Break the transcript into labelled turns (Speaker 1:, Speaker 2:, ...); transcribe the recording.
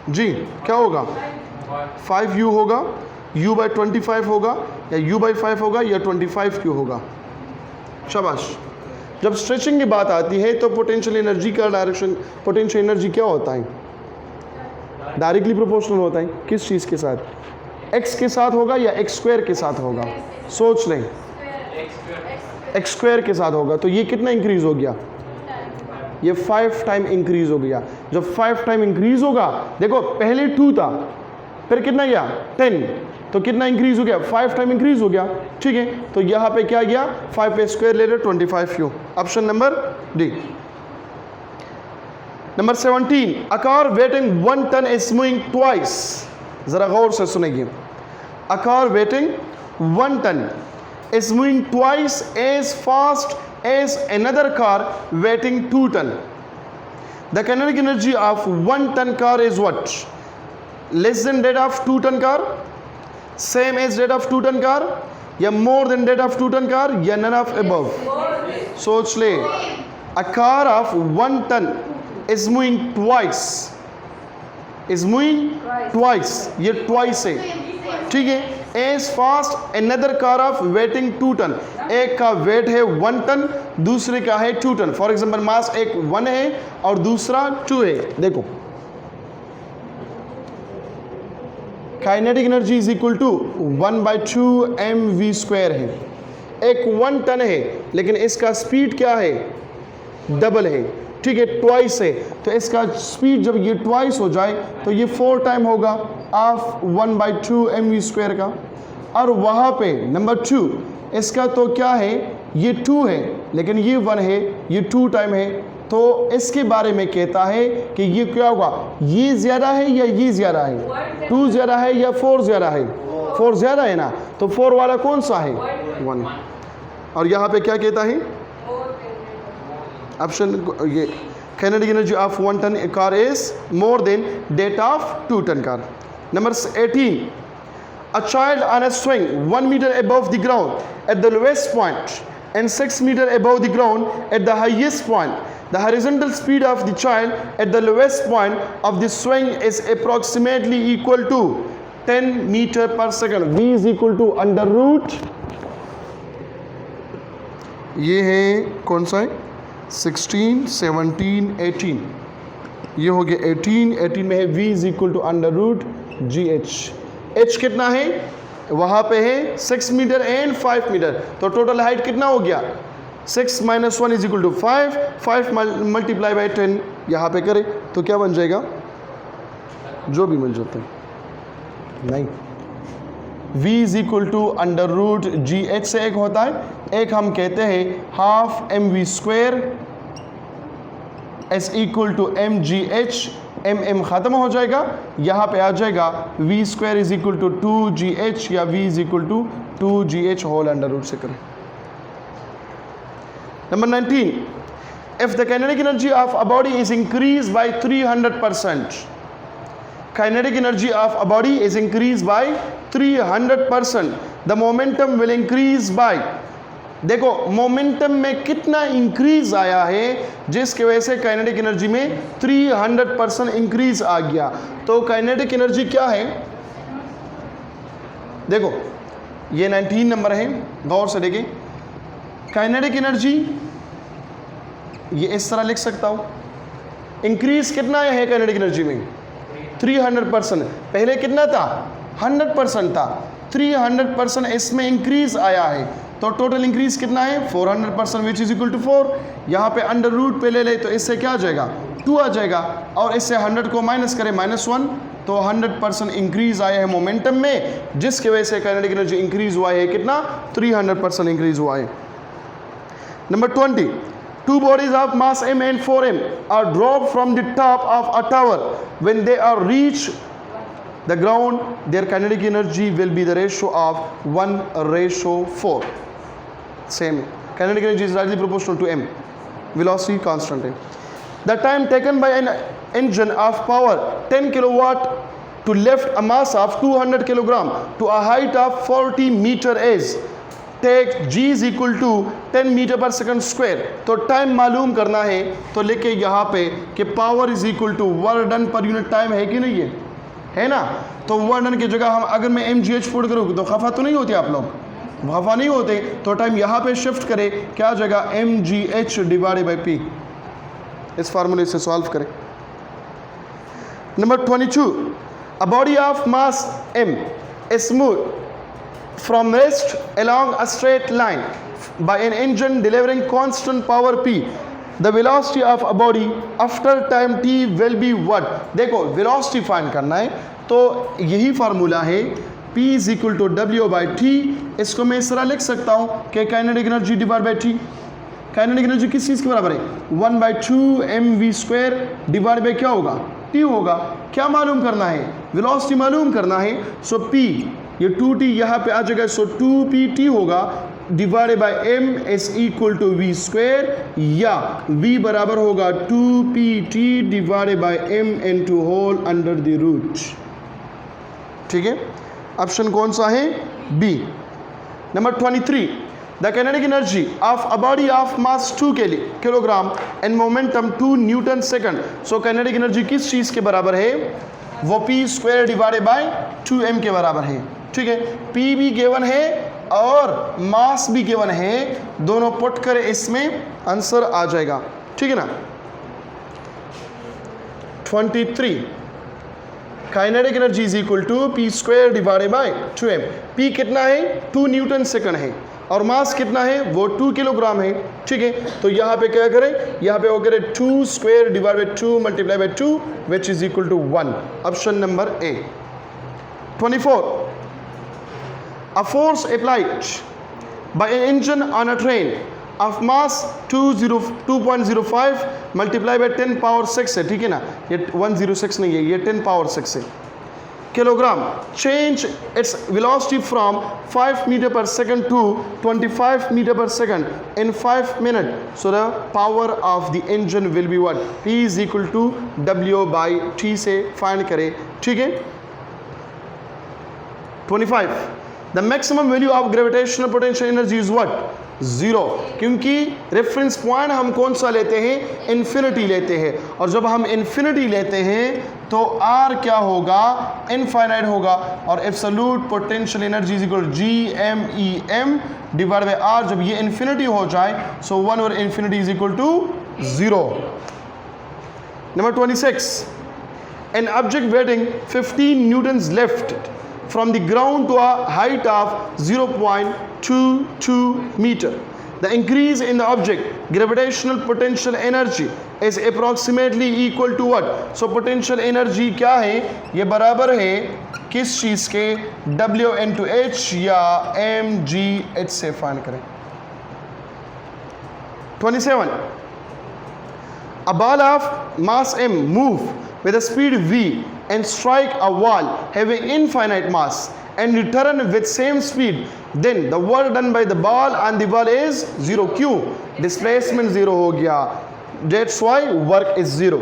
Speaker 1: जी क्या होगा, 5u होगा, u बाई 25 होगा, या u बाई 5 होगा, या 25q होगा। शाबाश। जब स्ट्रेचिंग की बात आती है तो पोटेंशियल एनर्जी का डायरेक्शन, पोटेंशियल एनर्जी क्या होता है, डायरेक्टली प्रोपोर्शनल होता है किस चीज़ के साथ, x के साथ होगा या x स्क्वायर के साथ होगा, सोच लें, x स्क्वायर के साथ होगा। तो ये कितना इंक्रीज हो गया, ये 5 टाइम इंक्रीज हो गया। जब 5 टाइम इंक्रीज होगा, देखो पहले 2 था, फिर कितना गया 10, तो कितना इंक्रीज हो गया, 5 टाइम इंक्रीज हो गया। ठीक है, तो यहाँ पे क्या गया, 5 पे स्क्वायर ले लो 25u। Option number D. Number 17, a car weighting 1 ton is moving twice. जरा गौर से सुनेंगे, a car weighting 1 ton is moving twice as fast as another car weighing 2 ton. The kinetic energy of 1 ton car is what? Less than that of 2 ton car, same as that of 2 ton car, या more than that of 2 ton car, या none of above? सोच ले, a car of 1 ton is moving twice, is moving twice, ये twice है, ठीक है। As fast another car of weighting 2 ton, एक का वेट है 1 टन, दूसरे का है 2 टन। फॉर एग्जांपल मास एक 1 है और दूसरा 2 है। देखो kinetic energy is equal to 1/2 mv² है। एक 1 टन है लेकिन इसका स्पीड क्या है, डबल है, ठीक है, ट्वाइस है। तो इसका स्पीड जब ये ट्वाइस हो जाए तो ये 4 टाइम होगा ऑफ 1/2 mv² का। और वहाँ पे नंबर 2, इसका तो क्या है, ये 2 है लेकिन ये 1 है, ये 2 टाइम है। तो इसके बारे में कहता है कि ये क्या होगा, ये ज़्यादा है या ये ज़्यादा है, 2 ज़्यादा है या 4 ज़्यादा है, 4 ज़्यादा है ना, तो 4 वाला कौन सा है, 1। और यहाँ पे क्या कहता है ऑप्शन, ये kinetic energy of 1 ton car is more than that of 2 ton car. Number 18, a child on a swing 1 meter above the ground at the lowest point and 6 meter above the ground at the highest point. The horizontal speed of the child at the lowest point of the swing is approximately equal to 10 meter per second. V is equal to under root, ये है कौन सा है, 16, 17, 18, ये हो गया 18 में है v is equal to under root G H कितना है, वहाँ पे है 6 मीटर एंड 5 मीटर, तो टोटल हाइट कितना हो गया, 6 - 1 is equal to 5 multiply by 10 यहाँ पे करें तो क्या बन जाएगा, जो भी मिल जाता है नहीं, v is equal to under root G H से एक होता है, एक हम कहते हैं half mv² is equal to mgh, mm ख़त्म हो जाएगा, यहाँ पे आ जाएगा v² is equal to 2gh या v is equal to 2gh whole under root से करें। Number 19, if the kinetic energy of a body is increase by 300%, kinetic energy of a body is increased by 300%, the momentum will increase by, देखो momentum में कितना increase आया है जिसकी वजह से काइनेटिक एनर्जी में 300% इंक्रीज आ गया। तो काइनेटिक एनर्जी क्या है, देखो ये 19 नंबर है, गौर से देखें, काइनेटिक एनर्जी ये इस तरह लिख सकता हूँ, इंक्रीज कितना है काइनेटिक एनर्जी में 300%, पहले कितना था 100% था, 300% इसमें इंक्रीज आया है, तो टोटल इंक्रीज कितना है 400% विच इज इक्वल टू 4। यहाँ पे अंडर रूट पे ले ले तो इससे क्या आ जाएगा 2 आ जाएगा, और इससे 100 को माइनस करें -1, तो 100% इंक्रीज आया है मोमेंटम में, जिसकी वजह से काइनेटिक एनर्जी इंक्रीज हुआ है कितना 300% इंक्रीज हुआ है। Number 20, two bodies of mass m and 4m are dropped from the top of a tower. When they are reached the ground, their kinetic energy will be the ratio of 1:4. Same, kinetic energy is directly proportional to m, velocity constant है। The time taken by an engine of power 10 kilowatt to lift a mass of 200 kilogram to a height of 40 meter is take g is equal to 10 meter पर second square, तो time मालूम करना है तो लिखे यहाँ पे कि power is equal to work done पर यूनिट टाइम है कि नहीं है ना। तो वर्क डन की जगह हम अगर मैं mgh पुट करूँ तो खफा तो नहीं होती, आप लोग खफा नहीं होते, तो टाइम यहाँ पे शिफ्ट करें, क्या जगह mgh डिवाइडेड बाई p। इस फार्मूले से सॉल्व करें। Number 22, a body of mass m is moved from rest along a straight line by an engine delivering constant power p. The velocity of a body after time t will be what? देखो velocity find करना है तो यही formula है p is equal to w by t। इसको मैं इस तरह लिख सकता हूँ कि kinetic energy divide by t। Kinetic energy किस चीज़ के बराबर है? 1/2 mv स्क्वायर डिवाइड बाई क्या होगा? t होगा। क्या मालूम करना है? वेलोसिटी मालूम करना है। सो p, ये 2t यहाँ पे आ जाएगा, सो 2pt होगा divided by m is equal to v square, या v बराबर होगा 2pt divided by m into whole under the root. ठीक है, ऑप्शन कौन सा है? B. Number 23, the kinetic energy of a body of mass 2 kilogram and momentum 2 newton second. So kinetic energy किस चीज़ के बराबर है? वो p square divided by 2m के बराबर है। ठीक है, p भी गिवन है और मास भी गिवन है, दोनों पुट कर इसमें आंसर आ जाएगा। ठीक है ना। 23, kinetic energy is equal to p square divided by 2m। p कितना है? 2 न्यूटन सेकंड है, और मास कितना है? वो 2 किलोग्राम है। ठीक है, तो यहाँ पे क्या करें? यहाँ पे वो करें 2 square divide by 2 multiply by 2 which is equal to 1। Option number A. 24, a force applied by an engine on a train of mass 2.05 multiply by 10 power 6 है। ठीक है ना, ये 106 नहीं है, ये 10 पावर 6 है kilogram. Change its velocity from 5 meter पर सेकंड टू 25 मीटर पर second in 5 minute. So the power of the engine will be what? P is equal to W by T से फाइंड करें। ठीक है। 25, the maximum value of gravitational potential energy is what? 0, क्योंकि reference point हम कौन सा लेते हैं? इन्फिनिटी लेते हैं, और जब हम इन्फिनिटी लेते हैं तो R क्या होगा? इनफाइनाइट होगा, और absolute potential energy is equal GMEM divide by R। जब ये इन्फिनिटी हो जाए सो 1 और infinity is equal to 0। Number 26, an object weighing 15 newtons left from the ground to a height of 0.22 meter. The increase in the object gravitational potential energy is approximately equal to what? So potential energy क्या है? ये बराबर है किस चीज़ के? W into H या mgh से फाइंड करें। 27, a ball of mass m move with a speed v and strike a wall having infinite mass and return with same speed, then the work done by the ball on the ball is 0। क्यों? Displacement 0 हो गया, that's why work is 0।